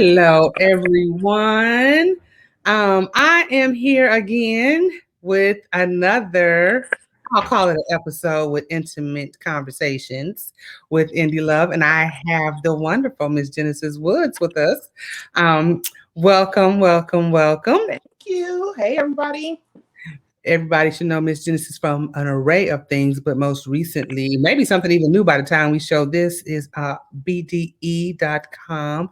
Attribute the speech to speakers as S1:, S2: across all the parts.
S1: Hello, everyone. I am here again with another, I'll call it an episode with intimate conversations with Indie Love. And I have the wonderful Miss Genesis Woods with us. Um, welcome, welcome, welcome.
S2: Thank you. Hey, everybody.
S1: Everybody should know Miss Genesis from an array of things, but most recently, maybe something even new by the time we show this is BDE.com,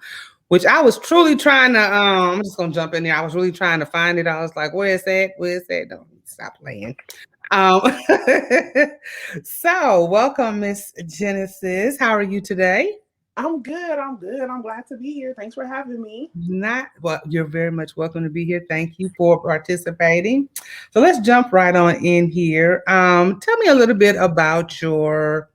S1: which I was truly trying to I'm just gonna jump in there. I was really trying to find it. I was like, where is that? Where is that? Don't stop playing. Um so welcome, Miss Genesis. How are you today?
S2: I'm good. I'm good. I'm glad to be here. Thanks for having me.
S1: Not well, you're very much welcome to be here. Thank you for participating. So let's jump right on in here. Tell me a little bit about your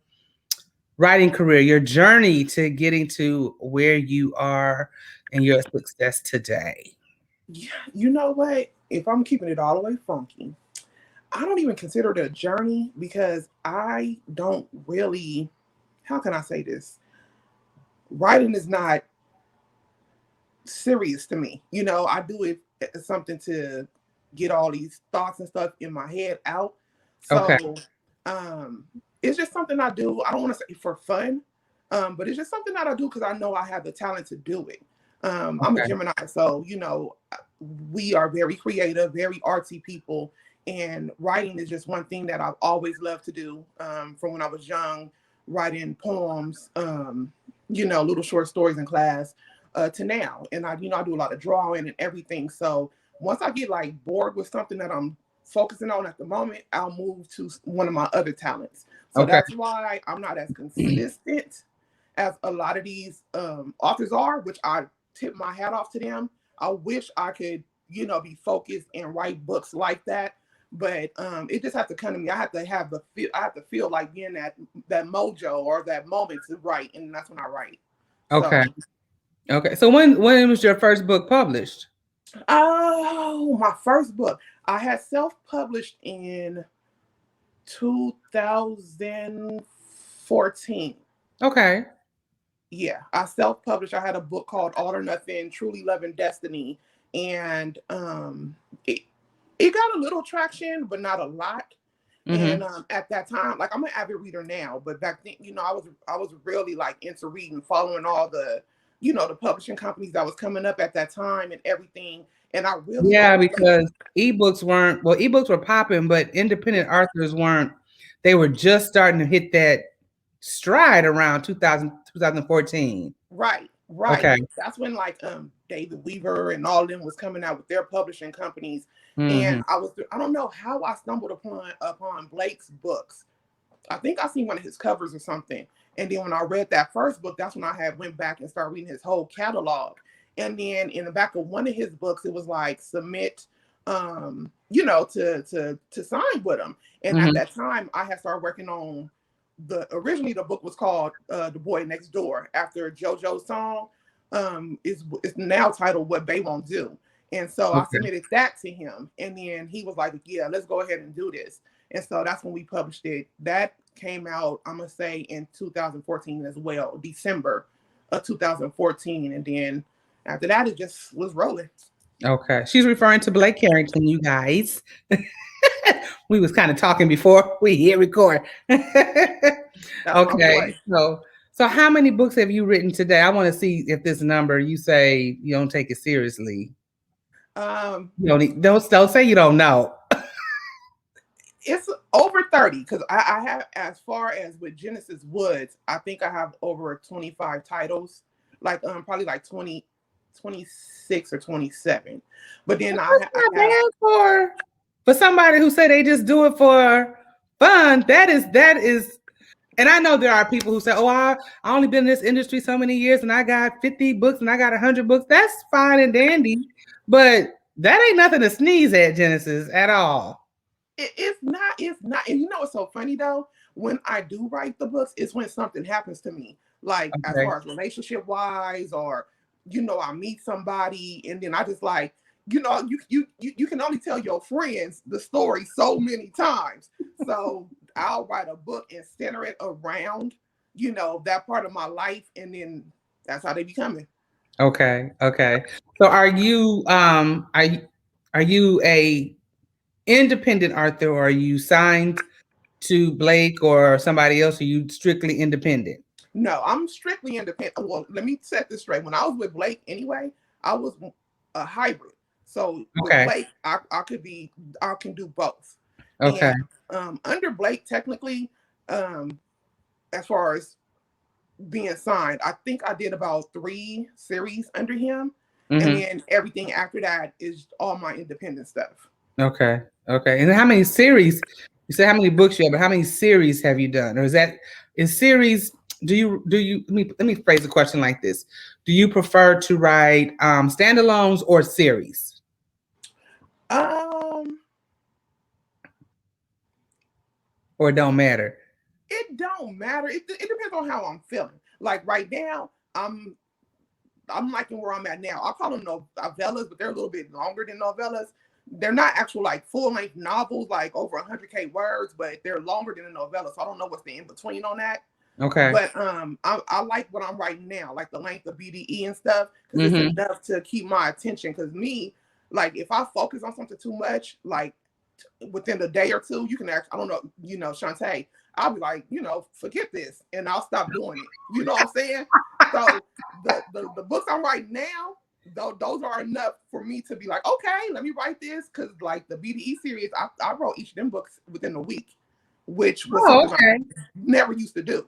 S1: writing career, your journey to getting to where you are and your success today.
S2: Yeah, you know what? If I'm keeping it all the way funky, I don't even consider it a journey because I don't really, how can I say this? Writing is not serious to me. I do it as something to get all these thoughts and stuff in my head out.
S1: Okay.
S2: So um, it's just something I do. I don't want to say for fun, but it's just something that I do because I know I have the talent to do it. I'm a
S1: Okay.
S2: Gemini, so we are very creative, very artsy people, and writing is just one thing that I've always loved to do. From when I was young, writing poems, little short stories in class, to now, and I do a lot of drawing and everything. So once I get like bored with something that I'm focusing on at the moment, I'll move to one of my other talents. So
S1: Okay.
S2: that's why I'm not as consistent as a lot of these authors are, which I tip my hat off to them. I wish I could, be focused and write books like that. But it just has to come to me. I have to have the feel. I have to feel like being that mojo or that moment to write, and that's when I write. So,
S1: Okay. Okay. So when was your first book published?
S2: oh, my first book I had self-published in 2014.
S1: Okay.
S2: Yeah, I self-published. I had a book called All or Nothing, Truly Loving Destiny, and it got a little traction, but not a lot. And
S1: Mm-hmm.
S2: at that time, like I'm an avid reader now, but back then, I was really like into reading, following all the publishing companies that was coming up at that time and everything. And I really
S1: Yeah,
S2: only
S1: because ebooks were popping, but independent authors weren't. They were just starting to hit that stride around 2014.
S2: right, right.
S1: Okay.
S2: That's when like David Weaver and all of them was coming out with their publishing companies. And
S1: Hmm.
S2: I don't know how I stumbled upon Blake's books. I think I seen one of his covers or something. And then when I read that first book, that's when I had went back and started reading his whole catalog. And then in the back of one of his books, it was like submit, to sign with him. And at
S1: Hmm.
S2: that time, I had started working on originally the book was called The Boy Next Door after JoJo's song. Is now titled What They Won't Do. And so I
S1: Okay.
S2: submitted that to him. And then he was like, yeah, let's go ahead and do this. And so that's when we published it. That came out, I'm gonna say, in 2014 as well, December of 2014. And then after that, it just was rolling.
S1: Okay. She's referring to Blake Carrington, you guys. We was kind of talking before we hit record.
S2: That's my
S1: Okay.
S2: boy.
S1: So how many books have you written today? I want to see if this number you say you don't take it seriously.
S2: Um,
S1: Don't say you don't know.
S2: it's over 30 because I have, as far as with Genesis Woods, I think I have over 25 titles, like probably like 26 or 27. But then
S1: That's
S2: I
S1: not
S2: have
S1: bad for somebody who say they just do it for fun. That is and I know there are people who say, "Oh, I only been in this industry so many years, and I got 50 books, and I got 100 books." That's fine and dandy, but that ain't nothing to sneeze at, Genesis, at all.
S2: it's not, and it's so funny though, when I do write the books, it's when something happens to me, like as
S1: Okay.
S2: far as relationship wise, or I meet somebody and then I just like, you can only tell your friends the story so many times. So I'll write a book and center it around that part of my life, and then that's how they be coming.
S1: Okay. Okay. So are you a independent author, or are you signed to Blake or somebody else? Or are you strictly independent?
S2: No, I'm strictly independent. Well, let me set this straight. When I was with Blake anyway, I was a hybrid. So with
S1: Okay.
S2: Blake, I can do both.
S1: Okay.
S2: And under Blake, technically, um, as far as being signed, I think I did about 3 series under him. And
S1: Hmm.
S2: then everything after that is all my independent stuff.
S1: Okay. Okay. And how many series? You said how many books you have, but how many series have you done? Or is series? Let me phrase the question like this: do you prefer to write standalones or series,
S2: Um,
S1: or it don't matter?
S2: it don't matter. It depends on how I'm feeling. Like right now, I'm liking where I'm at now. I call them novellas, but they're a little bit longer than novellas. They're not actual like full length novels, like over 100K words, but they're longer than a novella. So I don't know what's the in between on that.
S1: Okay.
S2: But I like what I'm writing now, like the length of BDE and stuff, because it's
S1: Mm-hmm.
S2: enough to keep my attention. Because me, like if I focus on something too much, like within a day or two, you can act, I don't know, Shantae, I'll be like, forget this, and I'll stop doing it. You know what I'm saying? So the books I'm writing now, those are enough for me to be like, okay, let me write this, because like the BDE series, I wrote each of them books within a week, which was
S1: Oh,
S2: something I
S1: okay.
S2: never used to do.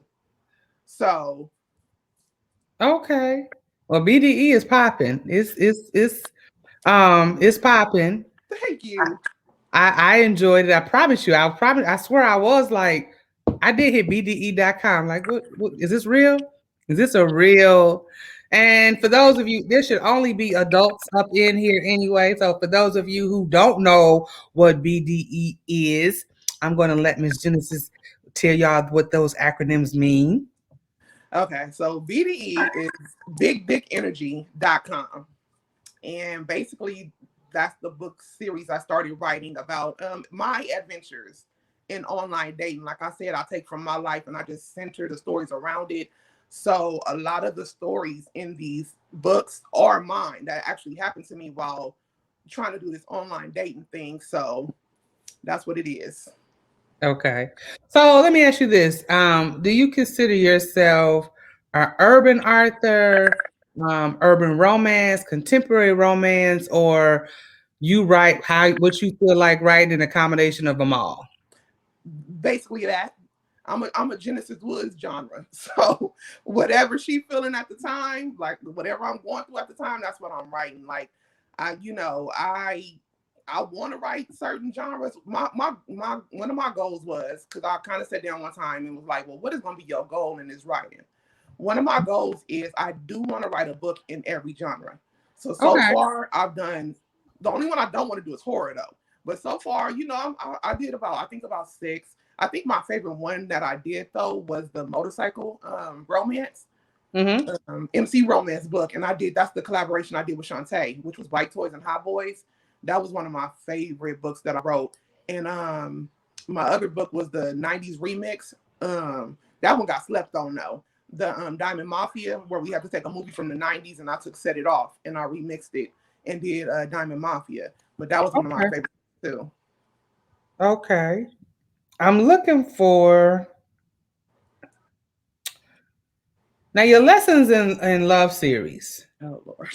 S2: So
S1: Okay. Well, BDE is popping. It's popping.
S2: thank you.
S1: I enjoyed it. I promise you. I swear I was like, I did hit BDE.com. Like, what is this real? Is this a real? And for those of you, there should only be adults up in here anyway. So for those of you who don't know what BDE is, I'm going to let Miss Genesis tell y'all what those acronyms mean.
S2: Okay, so BDE is bigdickenergy.com. And basically, that's the book series I started writing about my adventures in online dating. Like I said, I take from my life and I just center the stories around it. So a lot of the stories in these books are mine that actually happened to me while trying to do this online dating thing. So that's what it is.
S1: Okay. So let me ask you this. Do you consider yourself an urban author, urban romance, contemporary romance, or you write what you feel like writing, an accommodation of them all?
S2: Basically that. I'm a Genesis Woods genre. So whatever she feeling at the time, like whatever I'm going through at the time, that's what I'm writing. Like I want to write certain genres. My one of my goals was, because I kind of sat down one time and was like, well, what is going to be your goal in this writing? One of my goals is I do want to write a book in every genre. So
S1: Okay.
S2: far I've done, the only one I don't want to do is horror though. But so far, I did about, I think about 6. I think my favorite one that I did though was the motorcycle romance,
S1: Mm-hmm.
S2: MC romance book, and that's the collaboration I did with Shantae, which was Bike Toys and Hot Boys. That was one of my favorite books that I wrote, and my other book was the '90s remix. That one got slept on though. The Diamond Mafia, where we had to take a movie from the '90s, and I took Set It Off, and I remixed it and did Diamond Mafia. But that was one of my
S1: Okay.
S2: favorites too.
S1: Okay. I'm looking for now your lessons in love series.
S2: Oh Lord,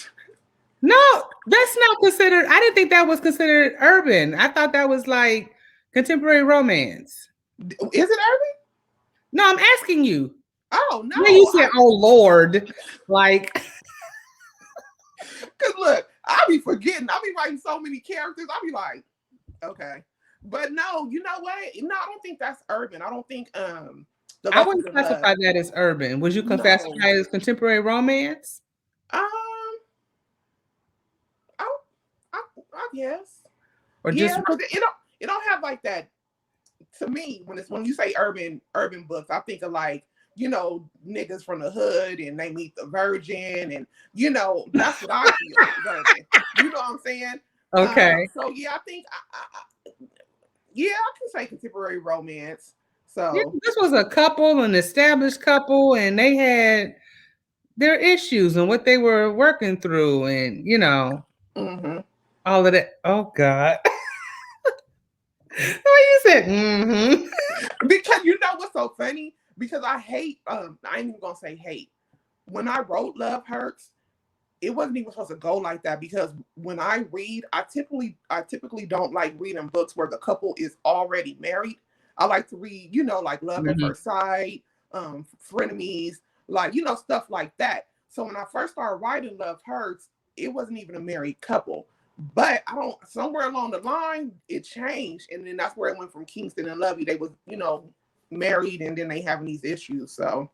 S1: No, that's not considered. I didn't think that was considered urban. I thought that was like contemporary romance.
S2: is it urban?
S1: No, I'm asking you.
S2: Oh
S1: When you
S2: no,
S1: said, "Oh Lord," like
S2: cause look, I be forgetting. I be writing so many characters. I be like, okay. But no, you know what? No, I don't think that's urban. I don't think the
S1: I
S2: lessons
S1: wouldn't
S2: in love.
S1: classify that as urban. Would you
S2: No.
S1: classify it as contemporary romance?
S2: Um I I guess.
S1: Or
S2: Yeah,
S1: just
S2: because it don't have like that. To me, when you say urban books, I think of like, niggas from the hood and they meet the virgin, and that's what I feel is urban. You know what I'm saying?
S1: okay?
S2: So yeah, I think yeah, I can say contemporary romance.
S1: Yeah,
S2: So
S1: this was a couple, an established couple, and they had their issues and what they were working through, and all of that. Oh God. Oh, you said
S2: Because you know what's so funny? Because I hate, I ain't even gonna say hate. When I wrote Love Hurts, it wasn't even supposed to go like that, because when I read, I typically don't like reading books where the couple is already married. I like to read, like Love at First Sight, Frenemies, like, stuff like that. So when I first started writing Love Hurts, it wasn't even a married couple. But somewhere along the line, it changed. And then that's where it went from Kingston and Lovey. They was, married, and then they having these issues. So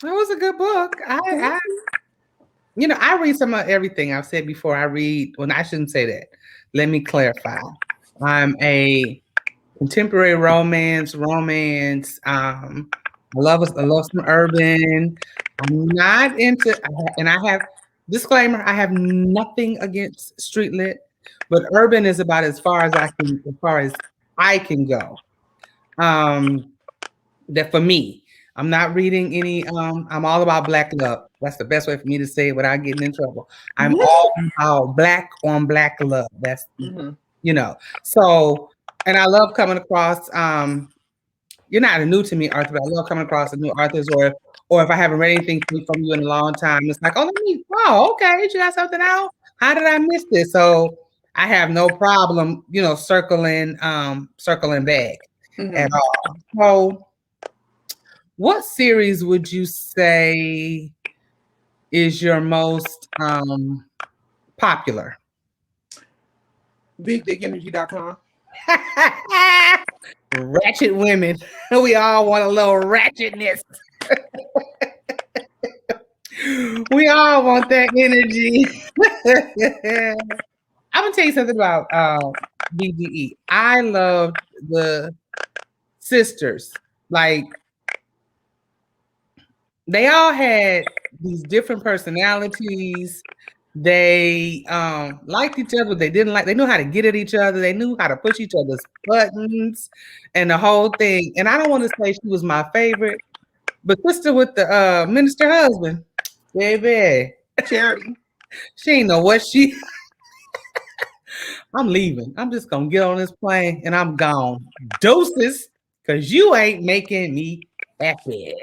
S1: it was a good book. I read some of everything. I've said before, I shouldn't say that. Let me clarify. I'm a contemporary romance. I love some urban. I'm not into, and I have disclaimer, I have nothing against street lit, but urban is about as far as I can go. That for me, I'm not reading any. I'm all about black love. That's the best way for me to say it without getting in trouble. I'm all about black on black love. That's So, and I love coming across. You're not new to me, Arthur, but I love coming across a new authors, or if I haven't read anything from you in a long time, it's like, okay, you got something out. How did I miss this? So I have no problem, circling back at all. So, what series would you say is your most popular?
S2: BigDickEnergy.com.
S1: Ratchet women. We all want a little ratchetness. We all want that energy. I'm gonna tell you something about BDE. I loved the sisters. Like, they all had these different personalities. They liked each other. They didn't like. They knew how to get at each other. They knew how to push each other's buttons, and the whole thing. And I don't want to say she was my favorite, but sister with the minister husband, baby,
S2: Charity.
S1: she ain't know what she. I'm leaving. I'm just gonna get on this plane and I'm gone. Doses, because you ain't making me happy.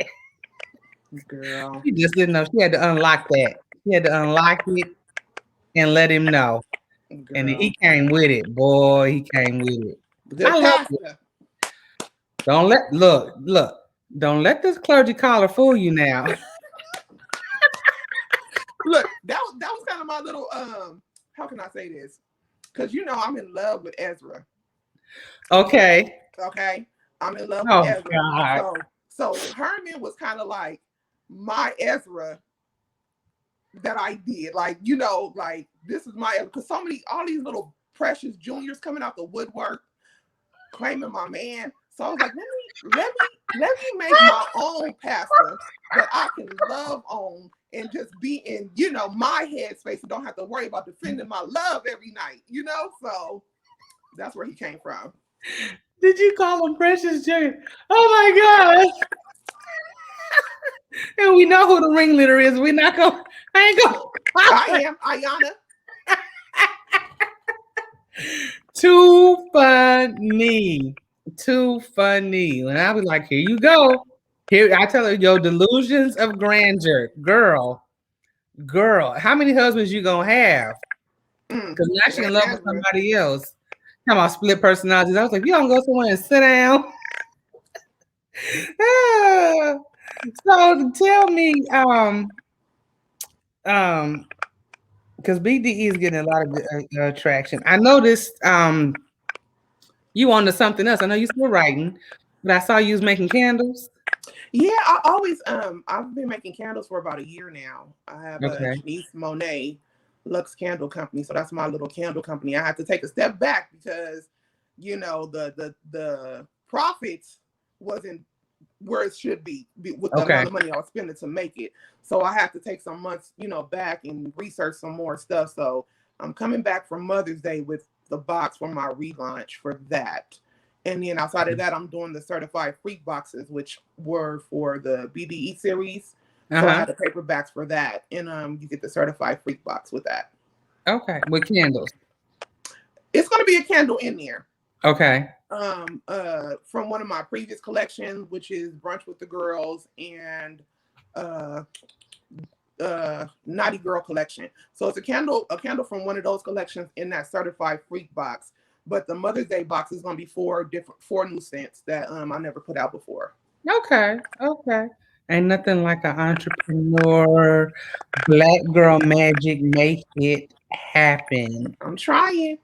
S2: Girl.
S1: She just didn't know. She had to unlock that. She had to unlock it and let him know. Girl. And he came with it. Boy, he came with it. I love it. Don't let this clergy collar fool you now.
S2: Look, that was kind of my little how can I say this? Because I'm in love with Ezra.
S1: Okay.
S2: I'm in love with Ezra. God. So Herman was kind of like my Ezra that I did. Like, like, this is my, because all these little precious juniors coming out the woodwork claiming my man. So I was like, let me make my own pastor that I can love on and just be in, my headspace and don't have to worry about defending my love every night, So that's where he came from.
S1: Did you call him Precious Junior? Oh my God. And we know who the ringleader is. I ain't going.
S2: I am Ayana.
S1: Too funny. When I was like, here you go. Here, I tell her, your delusions of grandeur. Girl, how many husbands you gonna have? Because now she in love with somebody else. Talking about split personalities. I was like, you don't go somewhere and sit down. So tell me, because BDE is getting a lot of traction. I noticed you on to something else. I know you still writing, but I saw you was making candles.
S2: Yeah, I always I've been making candles for about a year now. I have a Denise Monet Luxe Candle Company, so that's my little candle company. I had to take a step back because the profits wasn't where it should be with the amount of money I was spending to make it. So I had to take some months, back and research some more stuff. So I'm coming back from Mother's Day with the box for my relaunch for that. And then outside of that, I'm doing the certified freak boxes, which were for the BDE series. So I
S1: Uh-huh.
S2: had the paperbacks for that, and you get the certified freak box with that.
S1: Okay. With candles.
S2: It's going to be a candle in there.
S1: Okay.
S2: From one of my previous collections, which is Brunch with the Girls and Naughty Girl collection. So it's a candle from one of those collections in that certified freak box. But the Mother's Day box is going to be four new scents that I never put out before.
S1: Okay. Okay. Ain't nothing like an entrepreneur, black girl magic, make it happen.
S2: I'm trying.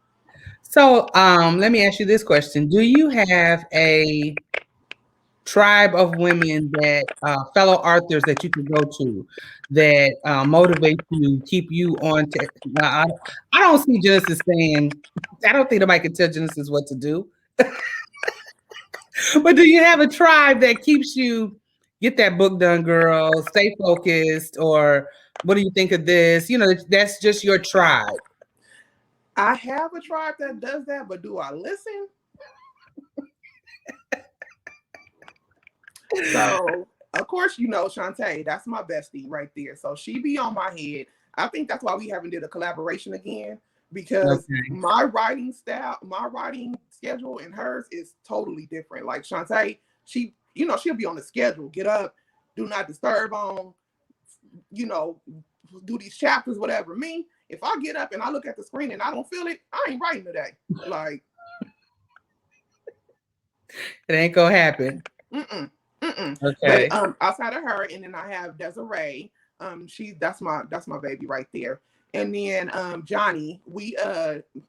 S1: So, let me ask you this question. Do you have a tribe of women that fellow authors that you could go to that motivate you, keep you on? I don't see Genesis saying, I don't think nobody can tell Genesis what to do. But do you have a tribe that keeps you get that book done, girl, stay focused, or what do you think of this? You know, that's just your tribe.
S2: I have a tribe that does that, but do I listen? So, of course, you know Shantae, that's my bestie right there. So she be on my head. I think that's why we haven't did a collaboration again, because my writing style, my writing schedule and hers is totally different. Like Shantae, she'll be on the schedule, get up, do not disturb on, do these chapters, whatever. Me, if I get up and I look at the screen and I don't feel it, I ain't writing today. Like,
S1: it ain't gonna happen.
S2: Okay. But outside of her, and then I have Desiree. That's my baby right there. And then Johnny,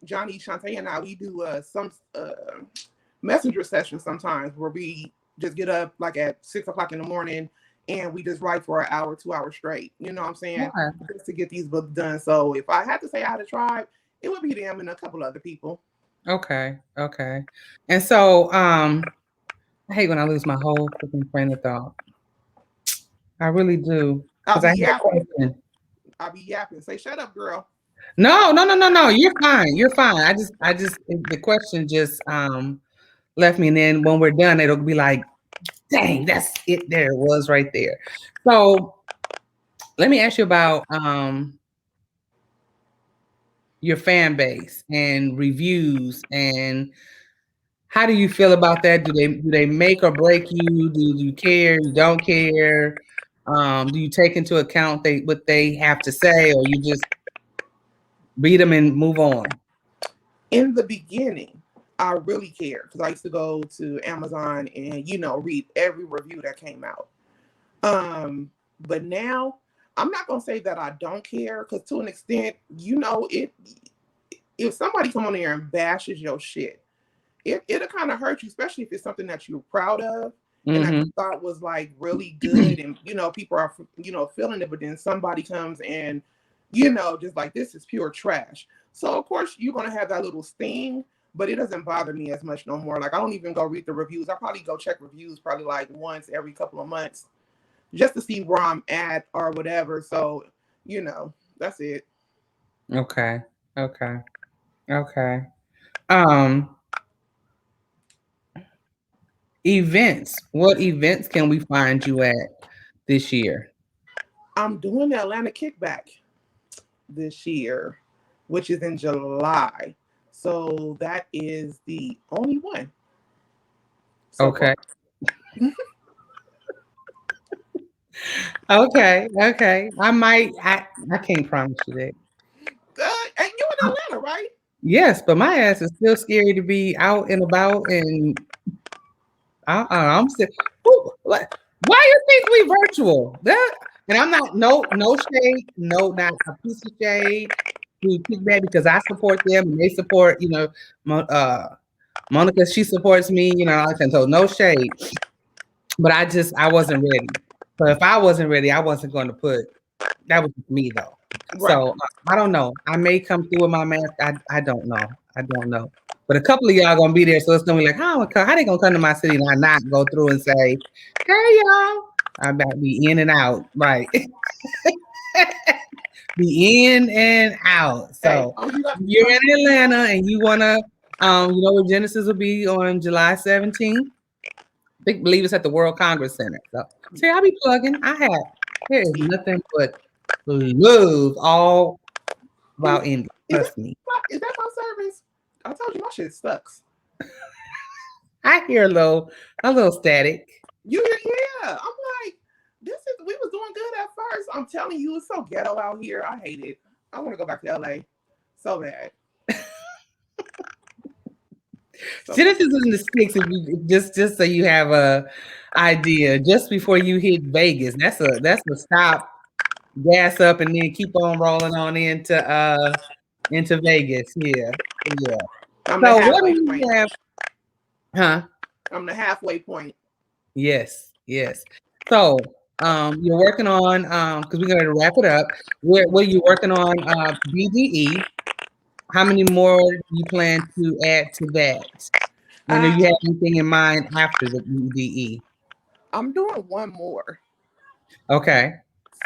S2: Johnny, Shantae, and I, we do some messenger sessions sometimes where we just get up like at 6 o'clock in the morning and we just write for an hour, 2 hours straight. You know what I'm saying? Yeah. Just to get these books done. So if I had to say I had a tribe, it would be them and a couple other people.
S1: Okay. And so I hate when I lose my whole freaking train of thought. I really do.
S2: I'll be yapping. Say, shut up, girl.
S1: No. You're fine. I just the question just left me. And then when we're done, it'll be like, dang, that's it. There it was right there. So let me ask you about your fan base and reviews, and how do you feel about that? Do they make or break you? Do you care? You don't care? Do you take into account what they have to say, or you just read them and move on?
S2: In the beginning, I really cared because I used to go to Amazon and read every review that came out. But now I'm not gonna say that I don't care, because to an extent, if somebody come on there and bashes your shit, it'll kind of hurt you, especially if it's something that you're proud of and that you thought was like really good, and people are feeling it, but then somebody comes and just like, this is pure trash. So of course you're gonna have that little sting, but it doesn't bother me as much no more. Like, I don't even go read the reviews. I probably go check reviews probably like once every couple of months just to see where I'm at or whatever. So, that's it.
S1: Okay. Events. What events can we find you at this year?
S2: I'm doing the Atlanta Kickback this year, which is in July. So that is the only one.
S1: Okay. Okay. I can't promise you that.
S2: And you in Atlanta, right?
S1: Yes, but my ass is still scary to be out and about, and I'm still. Why you think we virtual? And I'm not no shade, not a piece of shade to Kickback, because I support them and they support Monica. She supports me, I can tell no shade, but I wasn't ready. So if I wasn't ready, I wasn't going to put. That was me though. Right. So I don't know. I may come through with my mask. I don't know. But a couple of y'all gonna be there, so it's gonna be like, how they gonna come to my city and I not go through and say, hey y'all? I'm about to be in and out, right? Be in and out. So you're in Atlanta and you wanna, where Genesis will be on July 17th. I believe it's at the World Congress Center. So see, I'll be plugging. I have There is nothing but love all about Indy. Trust me.
S2: Is that my service? I told you my shit sucks.
S1: I hear a little static.
S2: You hear? Yeah. I'm like, we was doing good at first. I'm telling you, it's so ghetto out here. I hate it. I want to go back to LA so bad.
S1: Genesis in the sticks. If you just so you have a idea, just before you hit Vegas, that's a stop, gas up, and then keep on rolling on into Vegas. Yeah.
S2: I'm
S1: So
S2: the
S1: what
S2: halfway
S1: do
S2: point.
S1: you have? Huh?
S2: I'm the halfway point.
S1: Yes. So you're working on because we're going to wrap it up. What are you working on? BDE. How many more do you plan to add to that? And do you have anything in mind after the BDE?
S2: I'm doing one more.
S1: Okay.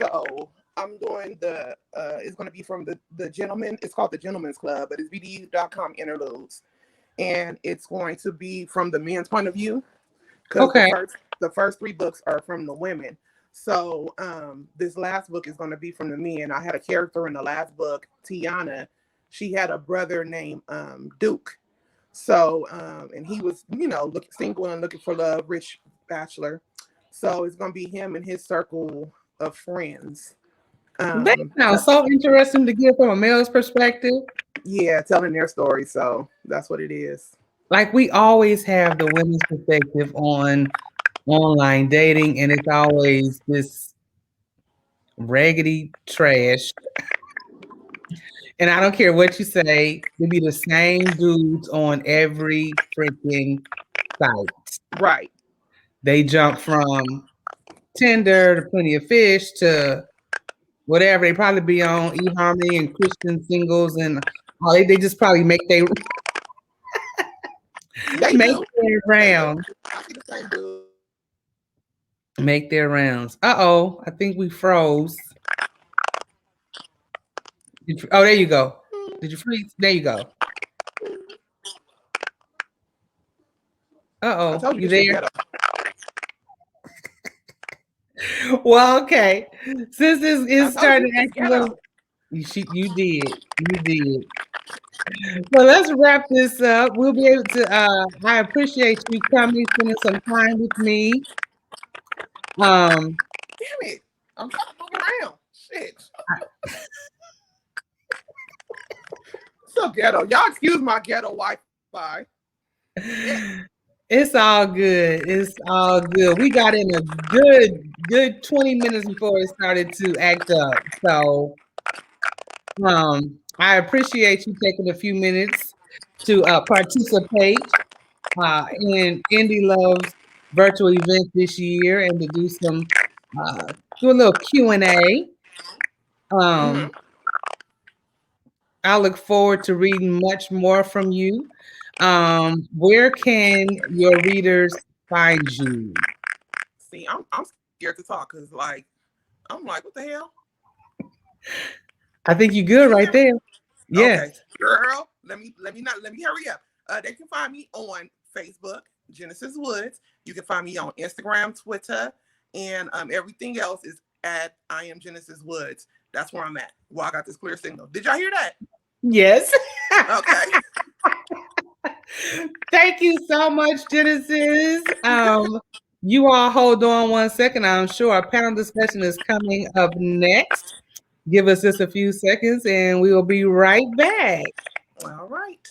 S2: So I'm doing it's going to be from the gentleman. It's called the Gentleman's Club, but it's BDE.com interludes. And it's going to be from the men's point of view. Because the first 3 books are from the women. So this last book is going to be from the men. I had a character in the last book, Tiana. She had a brother named Duke. So, and he was, single and looking for love, rich bachelor. So it's going to be him and his circle of friends.
S1: That sounds so interesting to get from a male's perspective.
S2: Yeah, telling their story. So that's what it is.
S1: Like we always have the women's perspective on online dating, and it's always this raggedy trash. And I don't care what you say, it'll be the same dudes on every freaking site.
S2: Right.
S1: They jump from Tinder to Plenty of Fish to whatever. They probably be on eHarmony and Christian Singles, and they just probably make their rounds. Make their rounds. I think we froze. Oh, there you go. Did you freeze? There you go. You there? Well, okay. Since it's starting to act a little, you did. Well, let's wrap this up. We'll be able to. I appreciate you coming, spending some time with me.
S2: Damn it! I'm trying to move around. Shit. So ghetto. Y'all excuse my ghetto Wi-Fi.
S1: It's all good. We got in a good 20 minutes before it started to act up. So I appreciate you taking a few minutes to participate in Indy Love's virtual event this year and to do a little Q&A. I look forward to reading much more from you. Where can your readers find you?
S2: See, I'm scared to talk because I'm like, what the hell?
S1: I think you're good right there. Yeah.
S2: Okay, girl, let me hurry up. They can find me on Facebook, Genesis Woods. You can find me on Instagram, Twitter, and everything else is at I am Genesis Woods. That's where I'm at. Well, I got this clear signal. Did y'all hear that?
S1: Yes.
S2: Okay.
S1: Thank you so much, Genesis. You all hold on one second. I'm sure our panel discussion is coming up next. Give us just a few seconds and we will be right back.
S2: All right.